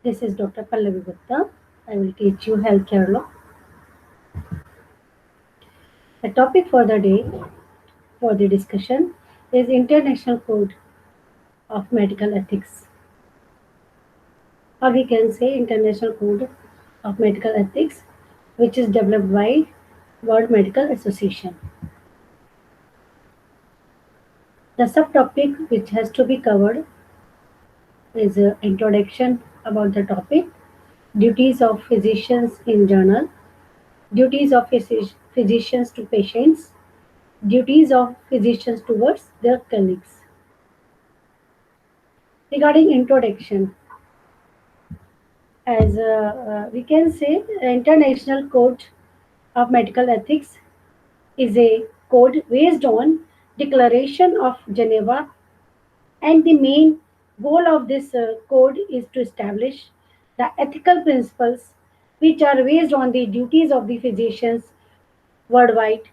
This is Dr. Pallavi Gupta. I will teach you healthcare law. The topic for the day for the discussion is International Code of Medical Ethics, or we can say International Code of Medical Ethics, which is developed by World Medical Association. The subtopic which has to be covered is introduction about the topic, duties of physicians in journal, duties of physicians to patients, duties of physicians towards their colleagues. Regarding introduction, as we can say, the International Code of Medical Ethics is a code based on Declaration of Geneva, and the main goal of this code is to establish the ethical principles which are based on the duties of the physicians worldwide,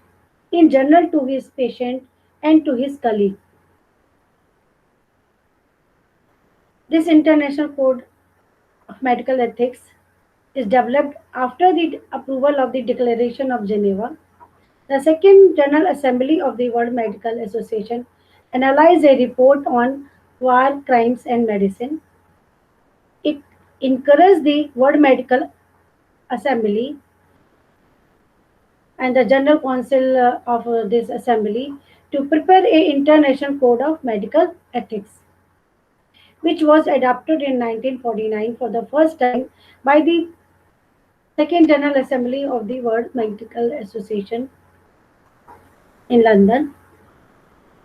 in general to his patient and to his colleague. This International Code of Medical Ethics is developed after the approval of the Declaration of Geneva. The Second General Assembly of the World Medical Association analyzed a report on war crimes and medicine. It encouraged the World Medical Assembly and the General Council of this assembly to prepare a international code of medical ethics, which was adopted in 1949 for the first time by the Second General Assembly of the World Medical Association in London,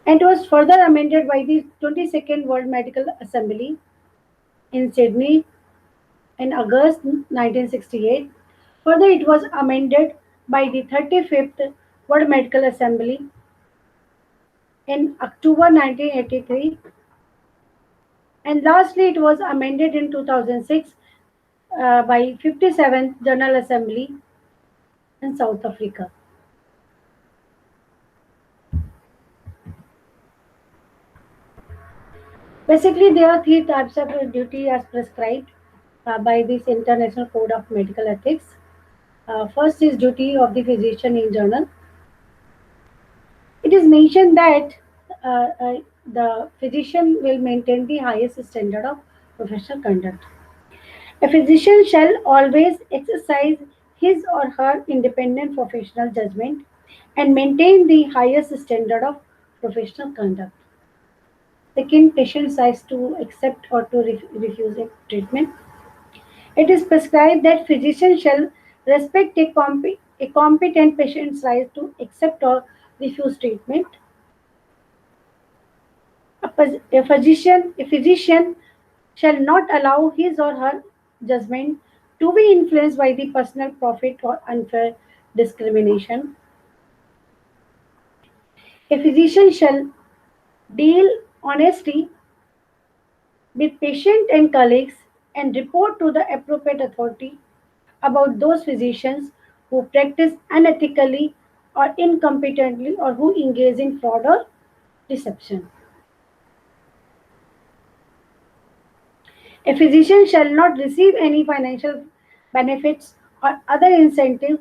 and was further amended by the 22nd World Medical Assembly in Sydney in August 1968. Further, it was amended by the 35th World Medical Assembly in October 1983, and lastly, it was amended in 2006 by 57th General Assembly in South Africa. Basically, there are three types of duty as prescribed by this International Code of Medical Ethics. First is duty of the physician in journal. It is mentioned that uh, uh, the physician will maintain the highest standard of professional conduct. A physician shall always exercise his or her independent professional judgment and maintain the highest standard of professional conduct. Second, patient has to accept or to refuse a treatment. It is prescribed that physicians shall respect a competent patient's right to accept or refuse treatment. A physician shall not allow his or her judgment to be influenced by the personal profit or unfair discrimination. A physician shall deal honestly with patient and colleagues and report to the appropriate authority about those physicians who practice unethically or incompetently or who engage in fraud or deception. A physician shall not receive any financial benefits or other incentives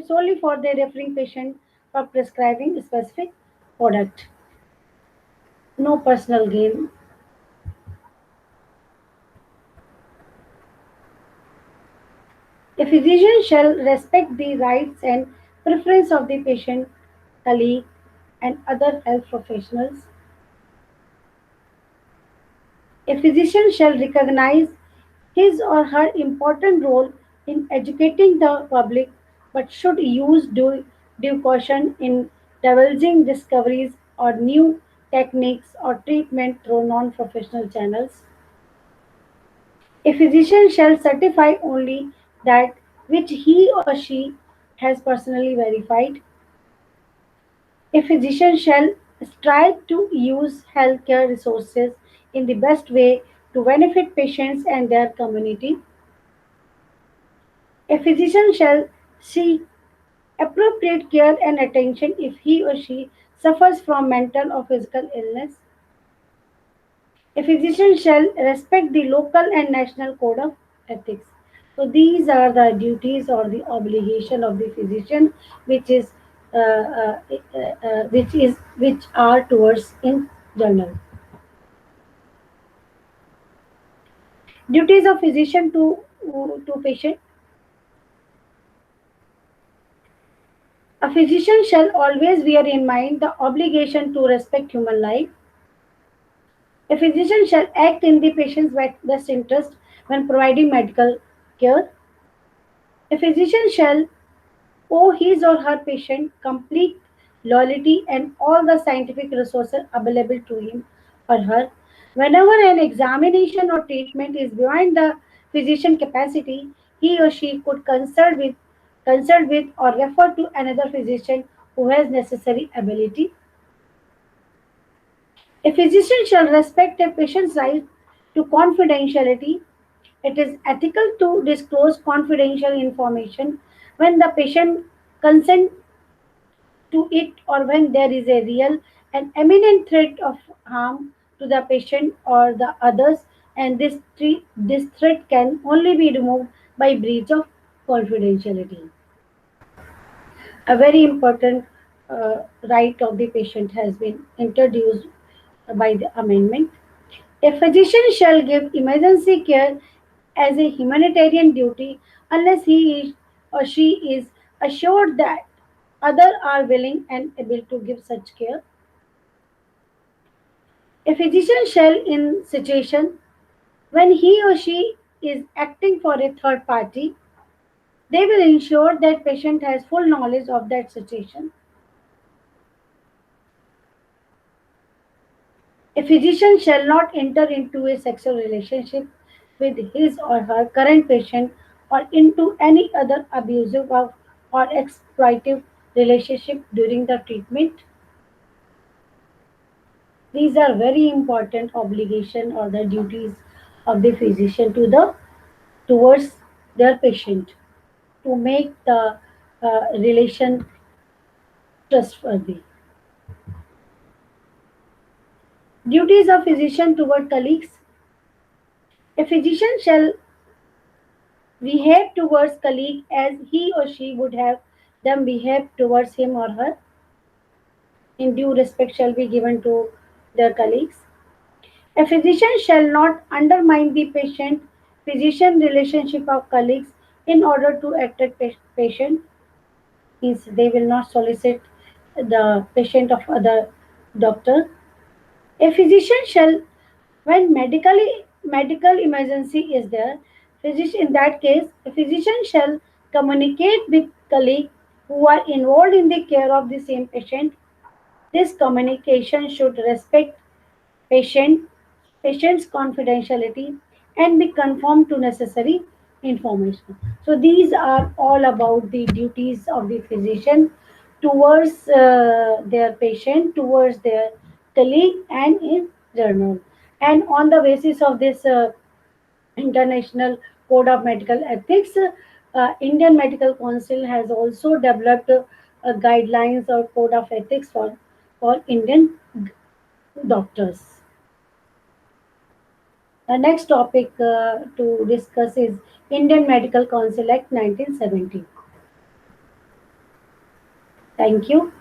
solely for their referring patient for prescribing a specific product. No personal gain. A physician shall respect the rights and preference of the patient, colleague, and other health professionals. A physician shall recognize his or her important role in educating the public but should use due caution in divulging discoveries or new techniques or treatment through non-professional channels. A physician shall certify only that which he or she has personally verified. A physician shall strive to use healthcare resources in the best way to benefit patients and their community. A physician shall seek appropriate care and attention if he or she suffers from mental or physical illness. A physician shall respect the local and national code of ethics. So these are the duties or the obligation of the physician, which is which are towards in journal. Duties of physician to patient. A physician shall always bear in mind the obligation to respect human life. A physician shall act in the patient's best interest when providing medical care. A physician shall owe his or her patient complete loyalty and all the scientific resources available to him or her. Whenever an examination or treatment is beyond the physician capacity, he or she could consult with or refer to another physician who has necessary ability. A physician shall respect a patient's right to confidentiality. It is ethical to disclose confidential information when the patient consents to it or when there is a real and imminent threat of harm to the patient or the others, and this threat can only be removed by breach of confidentiality. A very important right of the patient has been introduced by the amendment. A physician shall give emergency care as a humanitarian duty unless he is or she is assured that others are willing and able to give such care. A physician shall, in situation when he or she is acting for a third party, they will ensure that patient has full knowledge of that situation. A physician shall not enter into a sexual relationship with his or her current patient or into any other abusive or exploitative relationship during the treatment. These are very important obligation or the duties of the physician towards their patient to make the relation trustworthy. Duties of physician toward colleagues. A physician shall behave towards colleague as he or she would have them behave towards him or her. In due respect shall be given to their colleagues. A physician shall not undermine the patient-physician relationship of colleagues in order to attract patient. Means they will not solicit the patient of other doctor. A physician shall, when medical emergency is there, physician in that case, a physician shall communicate with colleagues who are involved in the care of the same patient. This communication should respect patient patient's confidentiality and be conformed to necessary information. So these are all about the duties of the physician towards their patient, towards their colleague, and in journal. And on the basis of this International Code of Medical Ethics, Indian Medical Council has also developed guidelines or code of ethics for Indian doctors. The next topic to discuss is Indian Medical Council Act 1970. Thank you.